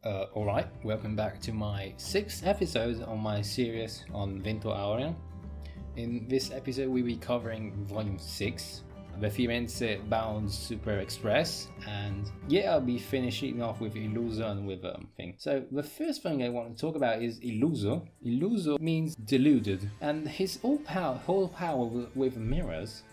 Alright, welcome back to my 6th episode on my series on Vento Aureo. In this episode we'll be covering volume 6, the Firenze bound Super Express, and yeah, I'll be finishing off with Illuso and with thing. So the first thing I want to talk about is Illuso. Illuso means deluded, and his whole power with mirrors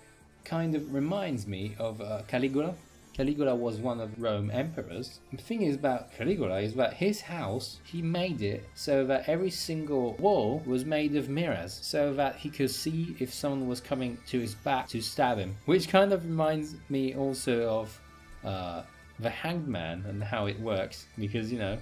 kind of reminds me of Caligula. Caligula was one of Rome emperors. The thing is about Caligula is that his house, he made it so that every single wall was made of mirrors, so that he could see if someone was coming to his back to stab him. Which kind of reminds me also of the Hanged Man and how it works, because, you know,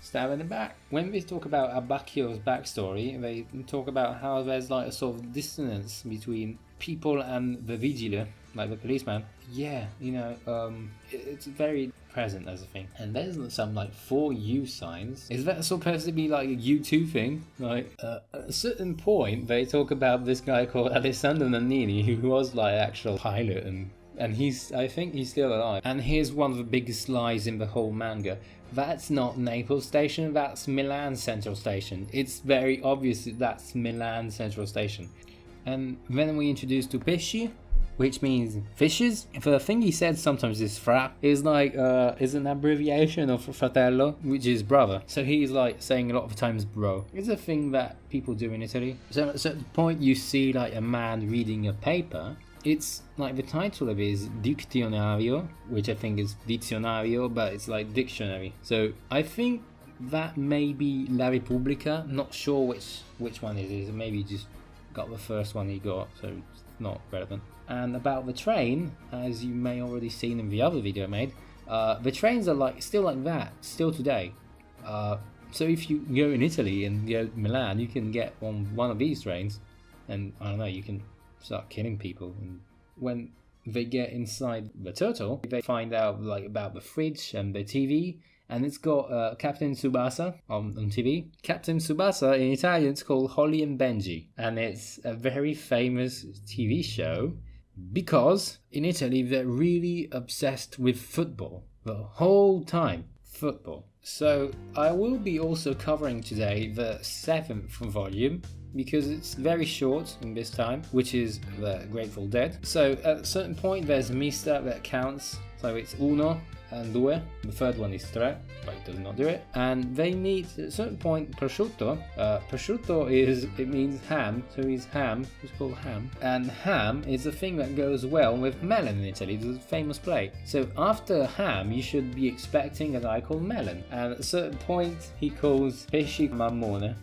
stab in the back. When we talk about Abbacchio's backstory, they talk about how there's like a sort of dissonance between people and the vigile, like the policeman. Yeah, you know, it's very present as a thing. And there's some like 4U signs. Is that supposed to be like a U2 thing? Like at a certain point they talk about this guy called Alessandro Nannini, who was like actual pilot, and I think he's still alive. And here's one of the biggest lies in the whole manga. That's not Naples Station, that's Milan Central Station. It's very obvious that that's Milan Central Station. And then we introduced to Pesci, which means fishes. The thing he said sometimes is fra, is like is an abbreviation of fratello, which is brother. So he's like saying a lot of times bro. It's a thing that people do in Italy. So at a certain point you see like a man reading a paper. It's like the title of it is Diccionario, which I think is Dizionario, but it's like dictionary. So I think that may be La Repubblica. Not sure which one it is. Maybe he just got the first one he got, so it's not relevant. And about the train, as you may already seen in the other video I made, the trains are like still like that, still today. So if you go in Italy and go to Milan, you can get on one of these trains, and I don't know, you can start killing people. And when they get inside the turtle, they find out like about the fridge and the TV, and it's got Captain Tsubasa on TV. Captain Tsubasa in Italian it's called Holly and Benji, and it's a very famous TV show because in Italy they're really obsessed with football the whole time. Football. So I will be also covering today the 7th volume, because it's very short in this time, which is the Grateful Dead. So at a certain point there's Mista that counts, so it's uno and due. The third one is tre, but it does not do it. And they meet at a certain point prosciutto. Prosciutto it means ham, so he's ham, it's called ham. And ham is a thing that goes well with melon in Italy, it's a famous play. So after ham you should be expecting a guy called Melon. And at a certain point he calls Pesci Mammone.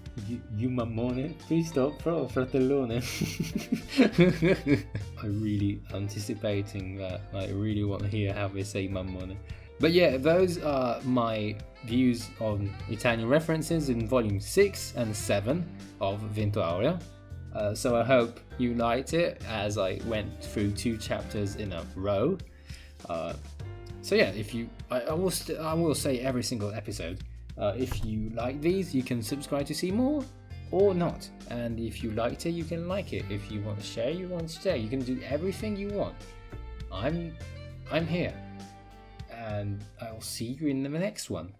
You mammone? Please stop, fratellone. I'm really anticipating that. I really want to hear how they say mammone. But yeah, those are my views on Italian references in volume 6 and 7 of Vento Aureo. So I hope you liked it as I went through 2 chapters in a row. So yeah, I will say every single episode. If you like these, you can subscribe to see more or not. And if you liked it, you can like it. If you want to share, you want to share. You can do everything you want. I'm here. And I'll see you in the next one.